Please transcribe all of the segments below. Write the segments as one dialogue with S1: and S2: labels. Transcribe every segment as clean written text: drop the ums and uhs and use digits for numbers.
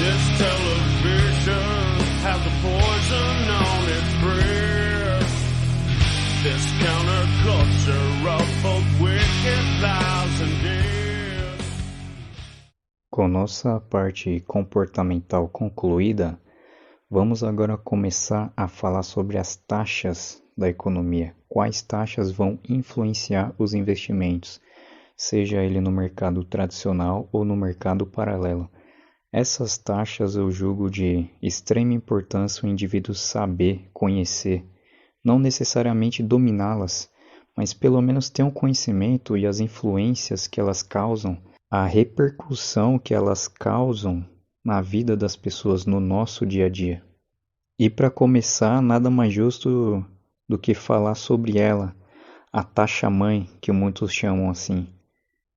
S1: This television has a poison on its breath. This counterculture of both wicked lies and death.
S2: Com nossa parte comportamental concluída, vamos agora começar a falar sobre as taxas da economia. Quais taxas vão influenciar os investimentos, seja ele no mercado tradicional ou no mercado paralelo. Essas taxas eu julgo de extrema importância o indivíduo saber, conhecer, não necessariamente dominá-las, mas pelo menos ter um conhecimento e as influências que elas causam, a repercussão que elas causam na vida das pessoas no nosso dia a dia. E para começar, nada mais justo do que falar sobre ela, a taxa-mãe, que muitos chamam assim,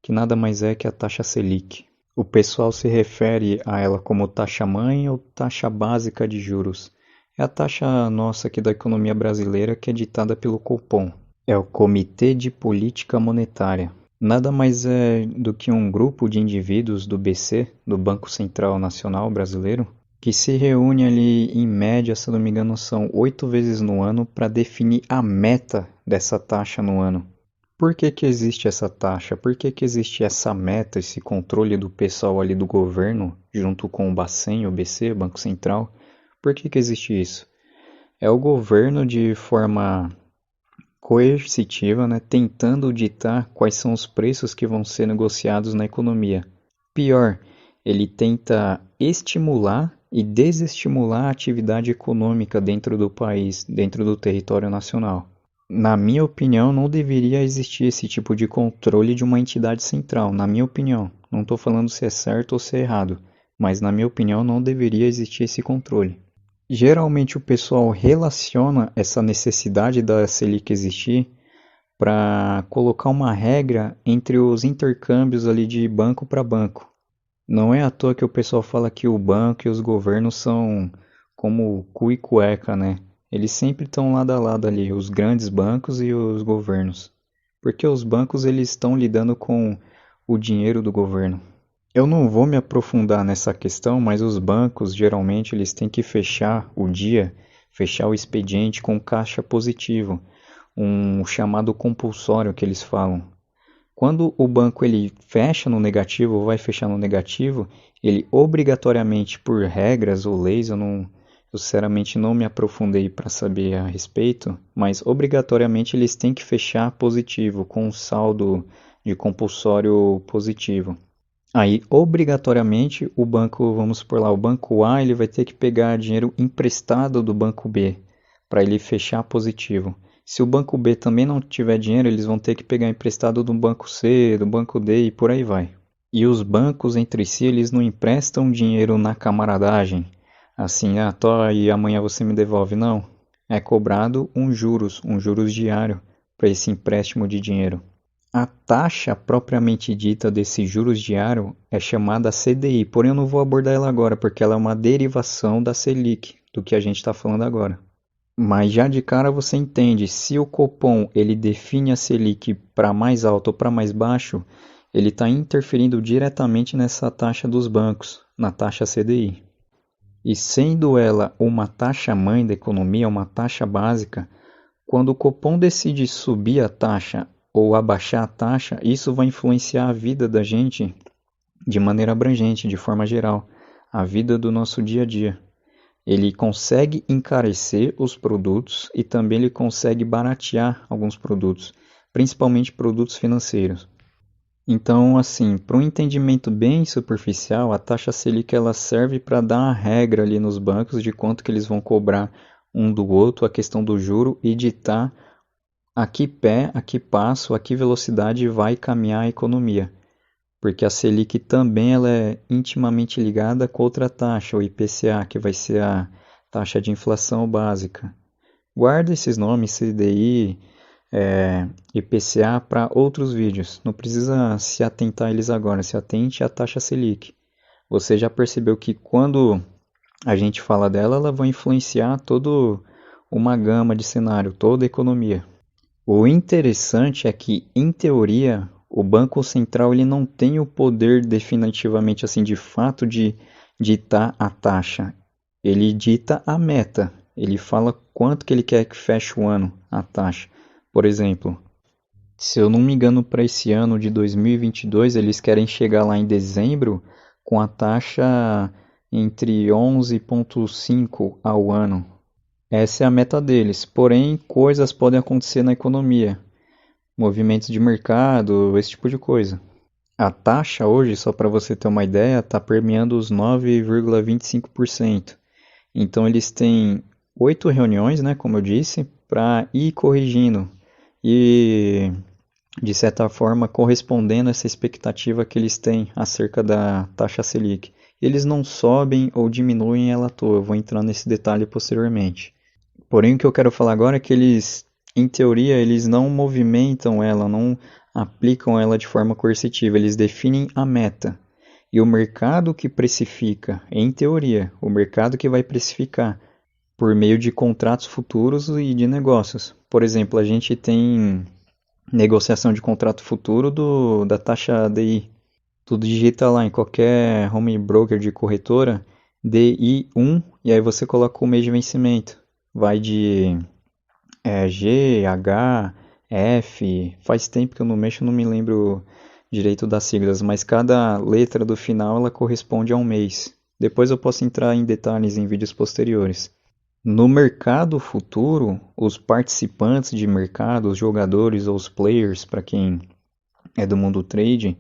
S2: que nada mais é que a taxa Selic. O pessoal se refere a ela como taxa-mãe ou taxa básica de juros. É a taxa nossa aqui da economia brasileira que é ditada pelo Copom. É o Comitê de Política Monetária. Nada mais é do que um grupo de indivíduos do BC, do Banco Central Nacional Brasileiro, que se reúne ali em média, se não me engano, são 8 vezes no ano para definir a meta dessa taxa no ano. Por que que existe essa taxa? Por que que existe essa meta, esse controle do pessoal ali do governo, junto com o Bacen, o BC, o Banco Central? Por que que existe isso? É o governo de forma coercitiva, né, tentando ditar quais são os preços que vão ser negociados na economia. Pior, ele tenta estimular e desestimular a atividade econômica dentro do país, dentro do território nacional. Na minha opinião, não deveria existir esse tipo de controle de uma entidade central. Na minha opinião, não estou falando se é certo ou se é errado, mas na minha opinião não deveria existir esse controle. Geralmente o pessoal relaciona essa necessidade da Selic existir para colocar uma regra entre os intercâmbios ali de banco para banco. Não é à toa que o pessoal fala que o banco e os governos são como cu e cueca, né? Eles sempre estão lado a lado ali, os grandes bancos e os governos. Porque os bancos eles estão lidando com o dinheiro do governo. Eu não vou me aprofundar nessa questão, mas os bancos geralmente eles têm que fechar o dia, fechar o expediente com caixa positivo, um chamado compulsório que eles falam. Quando o banco ele fecha no negativo ou vai fechar no negativo, ele obrigatoriamente por regras ou leis, eu sinceramente não me aprofundei para saber a respeito, mas obrigatoriamente eles têm que fechar positivo, com um saldo de compulsório positivo. Aí, obrigatoriamente, o banco, vamos supor lá, o banco A, ele vai ter que pegar dinheiro emprestado do banco B para ele fechar positivo. Se o banco B também não tiver dinheiro, eles vão ter que pegar emprestado do banco C, do banco D e por aí vai. E os bancos entre si, eles não emprestam dinheiro na camaradagem. Assim, tô e amanhã você me devolve. Não. É cobrado um juros diário para esse empréstimo de dinheiro. A taxa propriamente dita desse juros diário é chamada CDI, porém eu não vou abordar ela agora, porque ela é uma derivação da Selic, do que a gente está falando agora. Mas já de cara você entende, se o Copom ele define a Selic para mais alto ou para mais baixo, ele está interferindo diretamente nessa taxa dos bancos, na taxa CDI. E sendo ela uma taxa-mãe da economia, uma taxa básica, quando o Copom decide subir a taxa ou abaixar a taxa, isso vai influenciar a vida da gente de maneira abrangente, de forma geral, a vida do nosso dia a dia. Ele consegue encarecer os produtos e também ele consegue baratear alguns produtos, principalmente produtos financeiros. Então, assim, para um entendimento bem superficial, a taxa Selic ela serve para dar uma regra ali nos bancos de quanto que eles vão cobrar um do outro, a questão do juro e ditar a que pé, a que passo, a que velocidade vai caminhar a economia. Porque a Selic também ela é intimamente ligada com outra taxa, o IPCA, que vai ser a taxa de inflação básica. Guarda esses nomes, CDI, IPCA, para outros vídeos. Não precisa se atentar a eles agora, se atente à taxa Selic. Você já percebeu que quando a gente fala dela, ela vai influenciar toda uma gama de cenário, toda a economia. O interessante é que, em teoria, o Banco Central ele não tem o poder definitivamente assim de fato de ditar a taxa. Ele dita a meta. Ele fala quanto que ele quer que feche o ano, a taxa. Por exemplo, se eu não me engano, para esse ano de 2022, eles querem chegar lá em dezembro com a taxa entre 11,5 ao ano. Essa é a meta deles. Porém, coisas podem acontecer na economia, movimentos de mercado, esse tipo de coisa. A taxa hoje, só para você ter uma ideia, está permeando os 9,25%. Então eles têm 8 reuniões, né, como eu disse, para ir corrigindo e, de certa forma, correspondendo a essa expectativa que eles têm acerca da taxa Selic. Eles não sobem ou diminuem ela à toa, eu vou entrar nesse detalhe posteriormente. Porém, o que eu quero falar agora é que eles, em teoria, eles não movimentam ela, não aplicam ela de forma coercitiva, eles definem a meta. E o mercado que precifica, em teoria, o mercado que vai precificar por meio de contratos futuros e de negócios. Por exemplo, a gente tem negociação de contrato futuro da taxa DI. Tu digita lá em qualquer home broker de corretora, DI1, e aí você coloca o mês de vencimento. Vai de G, H, F. Faz tempo que eu não mexo, não me lembro direito das siglas, mas cada letra do final ela corresponde a um mês. Depois eu posso entrar em detalhes em vídeos posteriores. No mercado futuro, os participantes de mercado, os jogadores ou os players, para quem é do mundo trade,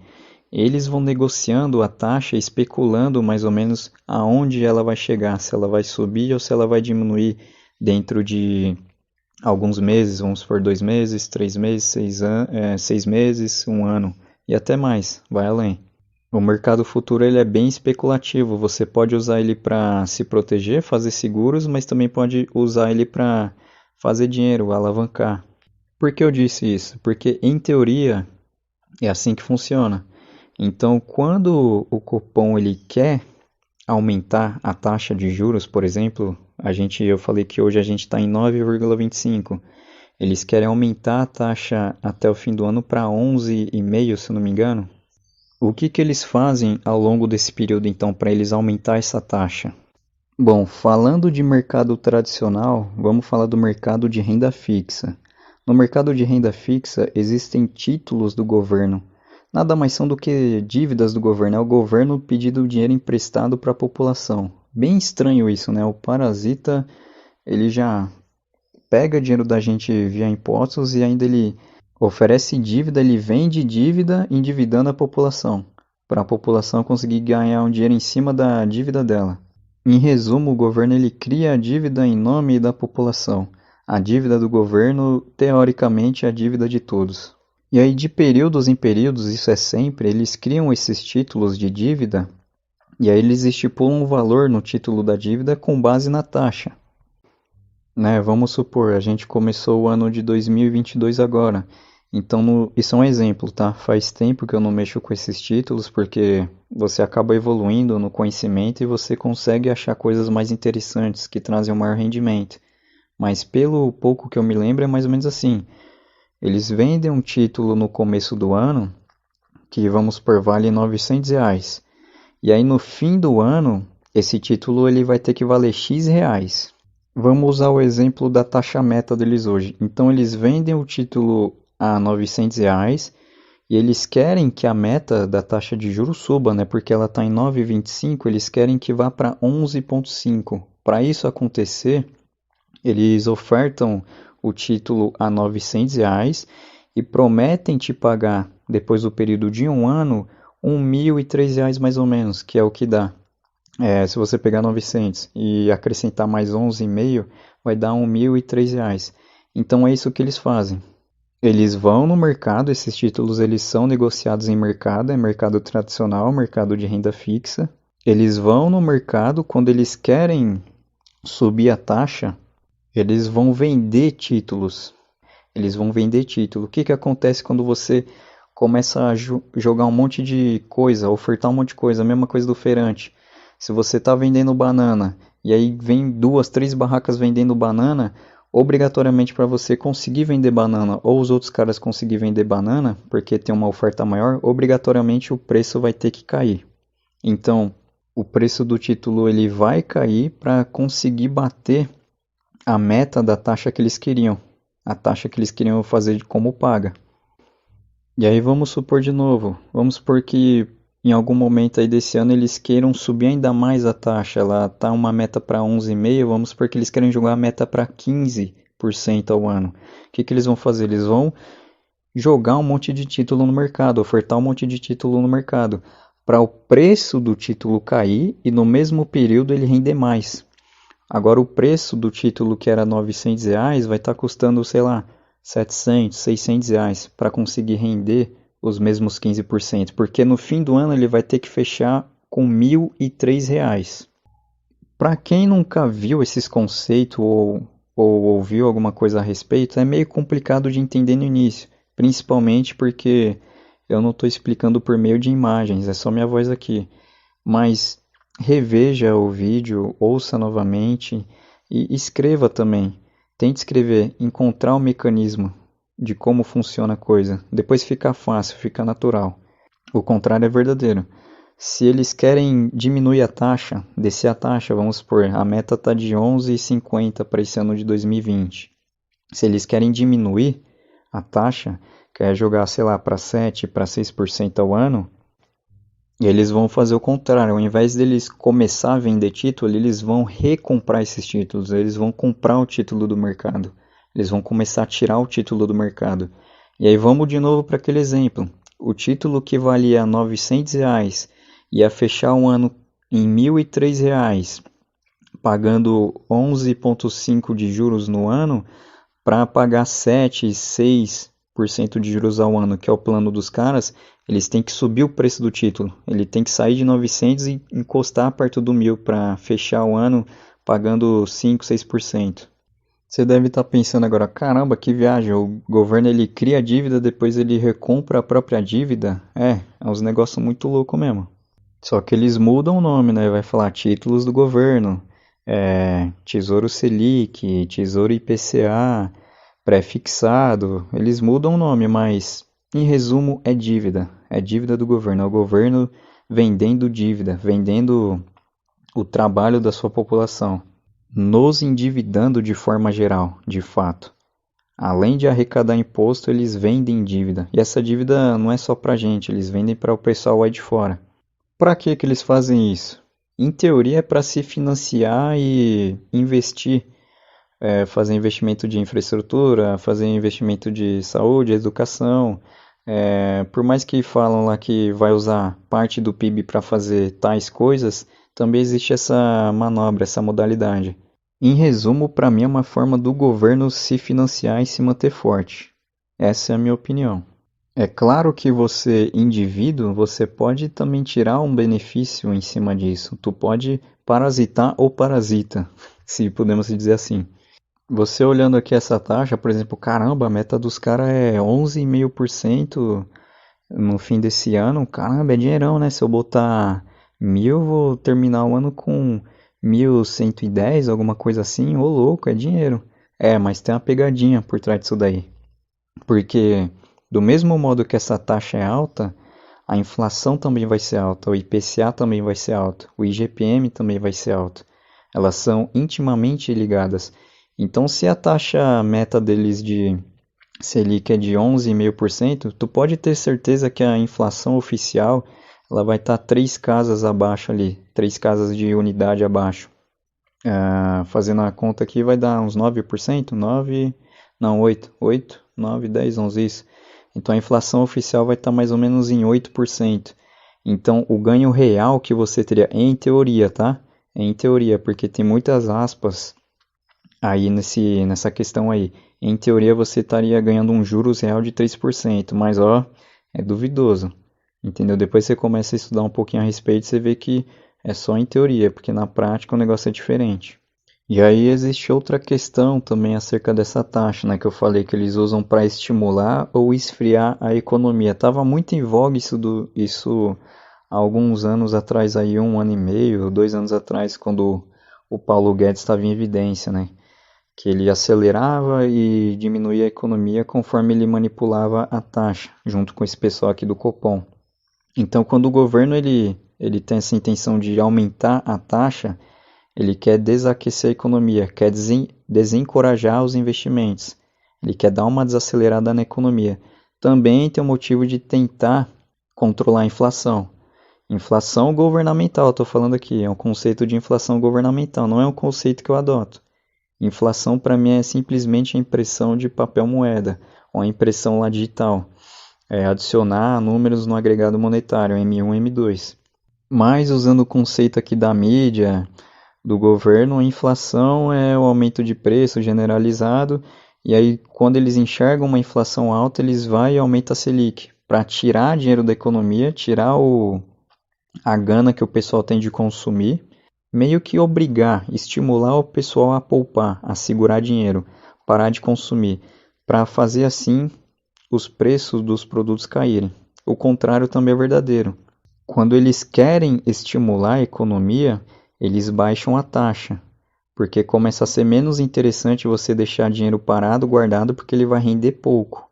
S2: eles vão negociando a taxa, especulando mais ou menos aonde ela vai chegar, se ela vai subir ou se ela vai diminuir dentro de alguns meses, vamos supor 2 meses, 3 meses, 6 meses, um ano e até mais, vai além. O mercado futuro ele é bem especulativo, você pode usar ele para se proteger, fazer seguros, mas também pode usar ele para fazer dinheiro, alavancar. Por que eu disse isso? Porque em teoria é assim que funciona. Então, quando o cupom ele quer aumentar a taxa de juros, por exemplo, eu falei que hoje a gente está em 9,25. Eles querem aumentar a taxa até o fim do ano para 11,5, se não me engano. O que eles fazem ao longo desse período, então, para eles aumentar essa taxa? Bom, falando de mercado tradicional, vamos falar do mercado de renda fixa. No mercado de renda fixa existem títulos do governo. Nada mais são do que dívidas do governo. É o governo pedindo dinheiro emprestado para a população. Bem estranho isso, né? O parasita, ele já pega dinheiro da gente via impostos e ainda ele oferece dívida, ele vende dívida, endividando a população, para a população conseguir ganhar um dinheiro em cima da dívida dela. Em resumo, o governo ele cria a dívida em nome da população. A dívida do governo, teoricamente, é a dívida de todos. E aí, de períodos em períodos, isso é sempre, eles criam esses títulos de dívida e aí eles estipulam um valor no título da dívida com base na taxa. Né? Vamos supor, a gente começou o ano de 2022 agora. Então, isso é um exemplo, tá? Faz tempo que eu não mexo com esses títulos porque você acaba evoluindo no conhecimento e você consegue achar coisas mais interessantes que trazem um maior rendimento. Mas pelo pouco que eu me lembro, é mais ou menos assim. Eles vendem um título no começo do ano que, vamos supor, vale R$ 900. E aí no fim do ano, esse título ele vai ter que valer X reais. Vamos usar o exemplo da taxa meta deles hoje. Então eles vendem o título a R$ 900 e eles querem que a meta da taxa de juros suba, né? Porque ela está em 9,25, eles querem que vá para 11,5. Para isso acontecer, eles ofertam o título a R$ 900 e prometem te pagar, depois do período de um ano, R$ 1.003 mais ou menos, que é o que dá. Se você pegar 900 e acrescentar mais 11,5, vai dar R$ 1.003. Então é isso que eles fazem. Eles vão no mercado, esses títulos eles são negociados em mercado, é mercado tradicional, mercado de renda fixa. Eles vão no mercado quando eles querem subir a taxa, eles vão vender títulos. Eles vão vender título. O que acontece quando você começa a jogar um monte de coisa, ofertar um monte de coisa, a mesma coisa do feirante. Se você está vendendo banana e aí vem 2, 3 barracas vendendo banana, obrigatoriamente para você conseguir vender banana ou os outros caras conseguir vender banana, porque tem uma oferta maior, obrigatoriamente o preço vai ter que cair. Então, o preço do título ele vai cair para conseguir bater a meta da taxa que eles queriam, a taxa que eles queriam fazer de como paga. E aí vamos supor de novo, vamos supor que em algum momento aí desse ano eles queiram subir ainda mais a taxa, ela tá uma meta para 11,5, vamos supor que eles querem jogar a meta para 15% ao ano. O que que eles vão fazer? Eles vão jogar um monte de título no mercado, ofertar um monte de título no mercado, para o preço do título cair e no mesmo período ele render mais. Agora o preço do título que era R$ 900 vai estar custando, sei lá, R$ 700, R$ 600 para conseguir render os mesmos 15%, porque no fim do ano ele vai ter que fechar com R$ 1.003. Para quem nunca viu esses conceitos ou ouviu alguma coisa a respeito, é meio complicado de entender no início, principalmente porque eu não estou explicando por meio de imagens, é só minha voz aqui. Mas reveja o vídeo, ouça novamente e escreva também. Tente escrever, encontrar o mecanismo de como funciona a coisa. Depois fica fácil, fica natural. O contrário é verdadeiro. Se eles querem diminuir a taxa, descer a taxa, vamos supor, a meta está de 11,50 para esse ano de 2020. Se eles querem diminuir a taxa, quer jogar, sei lá, para 7, para 6% ao ano, eles vão fazer o contrário. Ao invés deles começar a vender título, eles vão recomprar esses títulos. Eles vão comprar o título do mercado. Eles vão começar a tirar o título do mercado. E aí vamos de novo para aquele exemplo. O título que valia R$ 900 ia fechar um ano em R$ 1.003, pagando 11,5% de juros no ano, para pagar 7, 6% de juros ao ano, que é o plano dos caras, eles têm que subir o preço do título. Ele tem que sair de 900 e encostar perto do 1.000 para fechar o ano pagando 5, 6%. Você deve estar pensando agora, caramba, que viagem, o governo ele cria a dívida, depois ele recompra a própria dívida. É uns negócios muito louco mesmo. Só que eles mudam o nome, né? Vai falar títulos do governo, Tesouro Selic, Tesouro IPCA, pré-fixado. Eles mudam o nome, mas em resumo é dívida. É dívida do governo. É o governo vendendo dívida, vendendo o trabalho da sua população, nos endividando de forma geral, de fato. Além de arrecadar imposto, eles vendem dívida. E essa dívida não é só pra gente, eles vendem para o pessoal aí de fora. Para que que eles fazem isso? Em teoria é para se financiar e investir, fazer investimento de infraestrutura, fazer investimento de saúde, educação. Por mais que falam lá que vai usar parte do PIB para fazer tais coisas, também existe essa manobra, essa modalidade. Em resumo, para mim é uma forma do governo se financiar e se manter forte. Essa é a minha opinião. É claro que você, indivíduo, você pode também tirar um benefício em cima disso. Tu pode parasitar ou parasita, se podemos dizer assim. Você olhando aqui essa taxa, por exemplo, caramba, a meta dos caras é 11,5% no fim desse ano. Caramba, é dinheirão, né? Se eu botar 1.000, eu vou terminar o ano com 1.110, alguma coisa assim. Ô, louco, é dinheiro. Mas tem uma pegadinha por trás disso daí. Porque do mesmo modo que essa taxa é alta, a inflação também vai ser alta, o IPCA também vai ser alto, o IGPM também vai ser alto. Elas são intimamente ligadas. Então, se a taxa meta deles de Selic é de 11,5%, tu pode ter certeza que a inflação oficial ela vai estar 3 casas abaixo ali, 3 casas de unidade abaixo. Fazendo a conta aqui vai dar uns 9%, 9, não, 8, 9, 10, 11, isso. Então a inflação oficial vai estar mais ou menos em 8%. Então o ganho real que você teria, em teoria, tá? Em teoria, porque tem muitas aspas aí nessa questão aí. Em teoria você estaria ganhando um juros real de 3%, mas ó, é duvidoso. Entendeu? Depois você começa a estudar um pouquinho a respeito, você vê que é só em teoria, porque na prática o negócio é diferente. E aí existe outra questão também acerca dessa taxa, né, que eu falei que eles usam para estimular ou esfriar a economia. Tava muito em voga isso há alguns anos atrás, aí 1 ano e meio, 2 anos atrás, quando o Paulo Guedes estava em evidência, né, que ele acelerava e diminuía a economia conforme ele manipulava a taxa, junto com esse pessoal aqui do Copom. Então, quando o governo ele ele tem essa intenção de aumentar a taxa, ele quer desaquecer a economia, quer desencorajar os investimentos, ele quer dar uma desacelerada na economia. Também tem o motivo de tentar controlar a inflação. Inflação governamental, estou falando aqui, é um conceito de inflação governamental, não é um conceito que eu adoto. Inflação para mim é simplesmente a impressão de papel moeda, ou a impressão lá digital. É adicionar números no agregado monetário, M1, M2. Mas usando o conceito aqui da mídia, do governo, a inflação é o aumento de preço generalizado, e aí quando eles enxergam uma inflação alta, eles vão e aumentam a Selic, para tirar dinheiro da economia, tirar a gana que o pessoal tem de consumir, meio que obrigar, estimular o pessoal a poupar, a segurar dinheiro, parar de consumir, para fazer assim os preços dos produtos caírem. O contrário também é verdadeiro. Quando eles querem estimular a economia, eles baixam a taxa, porque começa a ser menos interessante você deixar dinheiro parado, guardado, porque ele vai render pouco.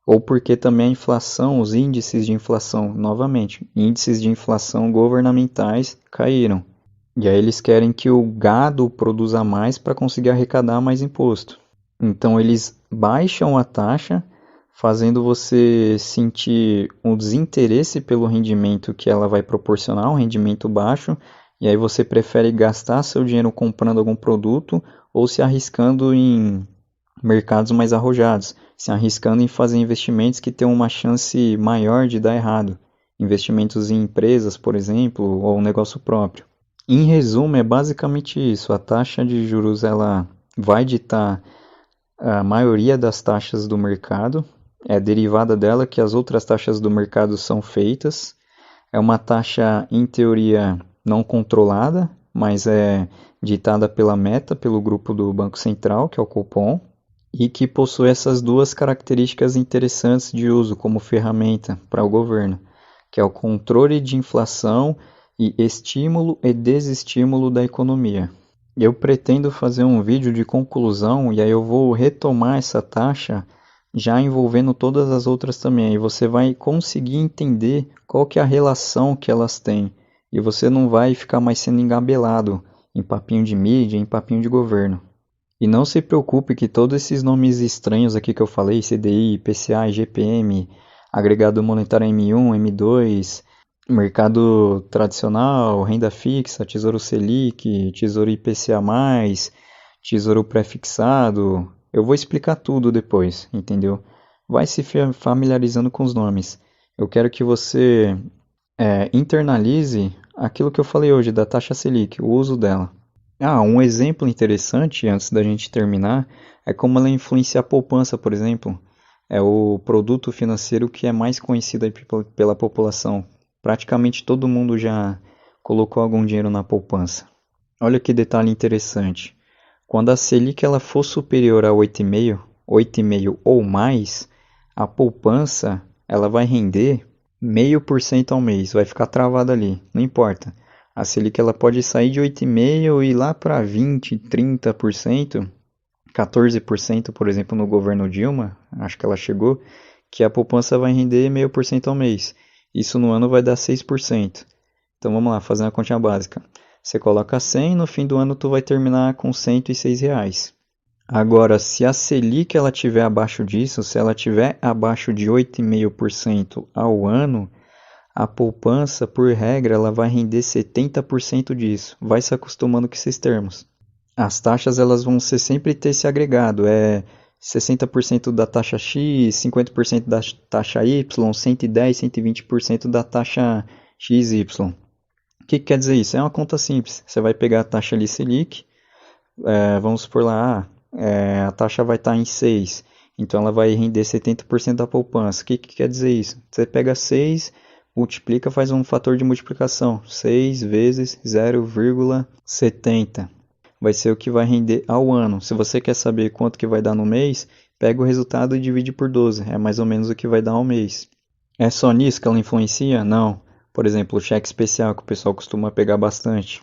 S2: Ou porque também a inflação, os índices de inflação, novamente, índices de inflação governamentais caíram. E aí eles querem que o gado produza mais para conseguir arrecadar mais imposto. Então eles baixam a taxa, fazendo você sentir um desinteresse pelo rendimento que ela vai proporcionar, um rendimento baixo, e aí você prefere gastar seu dinheiro comprando algum produto ou se arriscando em mercados mais arrojados, se arriscando em fazer investimentos que têm uma chance maior de dar errado. Investimentos em empresas, por exemplo, ou um negócio próprio. Em resumo, é basicamente isso. A taxa de juros ela vai ditar a maioria das taxas do mercado. É derivada dela que as outras taxas do mercado são feitas. É uma taxa, em teoria, não controlada, mas é ditada pela meta, pelo grupo do Banco Central, que é o Copom, e que possui essas duas características interessantes de uso como ferramenta para o governo, que é o controle de inflação e estímulo e desestímulo da economia. Eu pretendo fazer um vídeo de conclusão e aí eu vou retomar essa taxa já envolvendo todas as outras também. E você vai conseguir entender qual que é a relação que elas têm. E você não vai ficar mais sendo engabelado em papinho de mídia, em papinho de governo. E não se preocupe que todos esses nomes estranhos aqui que eu falei, CDI, IPCA, IGPM, agregado monetário M1, M2, mercado tradicional, renda fixa, Tesouro Selic, Tesouro IPCA+, Tesouro pré-fixado, eu vou explicar tudo depois, entendeu? Vai se familiarizando com os nomes. Eu quero que você internalize aquilo que eu falei hoje da taxa Selic, o uso dela. Um exemplo interessante, antes da gente terminar, é como ela influencia a poupança, por exemplo. É o produto financeiro que é mais conhecido aí pela população. Praticamente todo mundo já colocou algum dinheiro na poupança. Olha que detalhe interessante. Quando a Selic ela for superior a 8,5, 8,5 ou mais, a poupança ela vai render 0,5% ao mês, vai ficar travada ali, não importa. A Selic ela pode sair de 8,5% e ir lá para 20%, 30%, 14%, por exemplo, no governo Dilma, acho que ela chegou, que a poupança vai render 0,5% ao mês. Isso no ano vai dar 6%. Então vamos lá, fazer uma continha básica. Você coloca 100 e no fim do ano tu vai terminar com R$106. Agora, se a Selic ela tiver abaixo disso, se ela tiver abaixo de 8,5% ao ano, a poupança, por regra, ela vai render 70% disso. Vai se acostumando com esses termos. As taxas elas vão sempre ter esse agregado. 60% da taxa X, 50% da taxa Y, 110, 120% da taxa XY. O que quer dizer isso? É uma conta simples. Você vai pegar a taxa ali Selic, vamos supor lá, a taxa vai estar em 6, então ela vai render 70% da poupança. O que quer dizer isso? Você pega 6, multiplica, faz um fator de multiplicação. 6 vezes 0,70 vai ser o que vai render ao ano. Se você quer saber quanto que vai dar no mês, pega o resultado e divide por 12. É mais ou menos o que vai dar ao mês. É só nisso que ela influencia? Não. Por exemplo, o cheque especial que o pessoal costuma pegar bastante.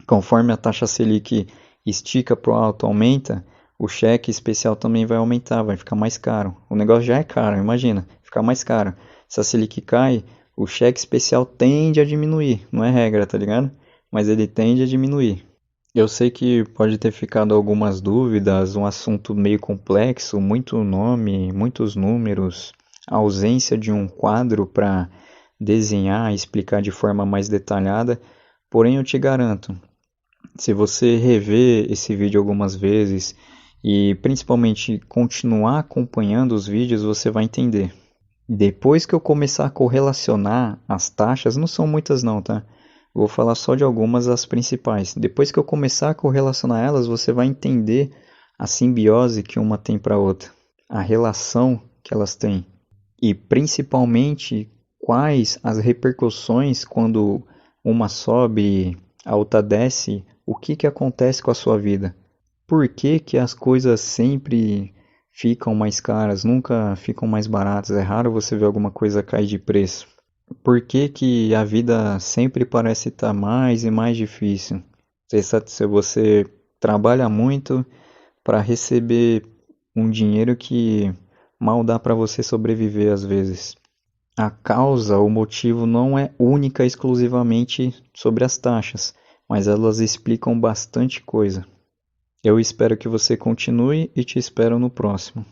S2: Conforme a taxa Selic estica para o alto, aumenta, o cheque especial também vai aumentar, vai ficar mais caro. O negócio já é caro, imagina, ficar mais caro. Se a Selic cai, O cheque especial tende a diminuir, não é regra, tá ligado? Mas ele tende a diminuir. Eu sei que pode ter ficado algumas dúvidas, um assunto meio complexo, muito nome, muitos números, a ausência de um quadro para desenhar e explicar de forma mais detalhada. Porém, eu te garanto, se você rever esse vídeo algumas vezes e principalmente continuar acompanhando os vídeos, você vai entender. Depois que eu começar a correlacionar as taxas, não são muitas não, tá? Vou falar só de algumas as principais. Depois que eu começar a correlacionar elas, você vai entender a simbiose que uma tem para a outra, a relação que elas têm e principalmente quais as repercussões quando uma sobe, a outra desce, o que que acontece com a sua vida? Por que que as coisas sempre ficam mais caras, nunca ficam mais baratas? É raro você ver alguma coisa cair de preço. Por que que a vida sempre parece estar mais e mais difícil? Se você trabalha muito para receber um dinheiro que mal dá para você sobreviver às vezes. A causa, o motivo não é única exclusivamente sobre as taxas, mas elas explicam bastante coisa. Eu espero que você continue e te espero no próximo.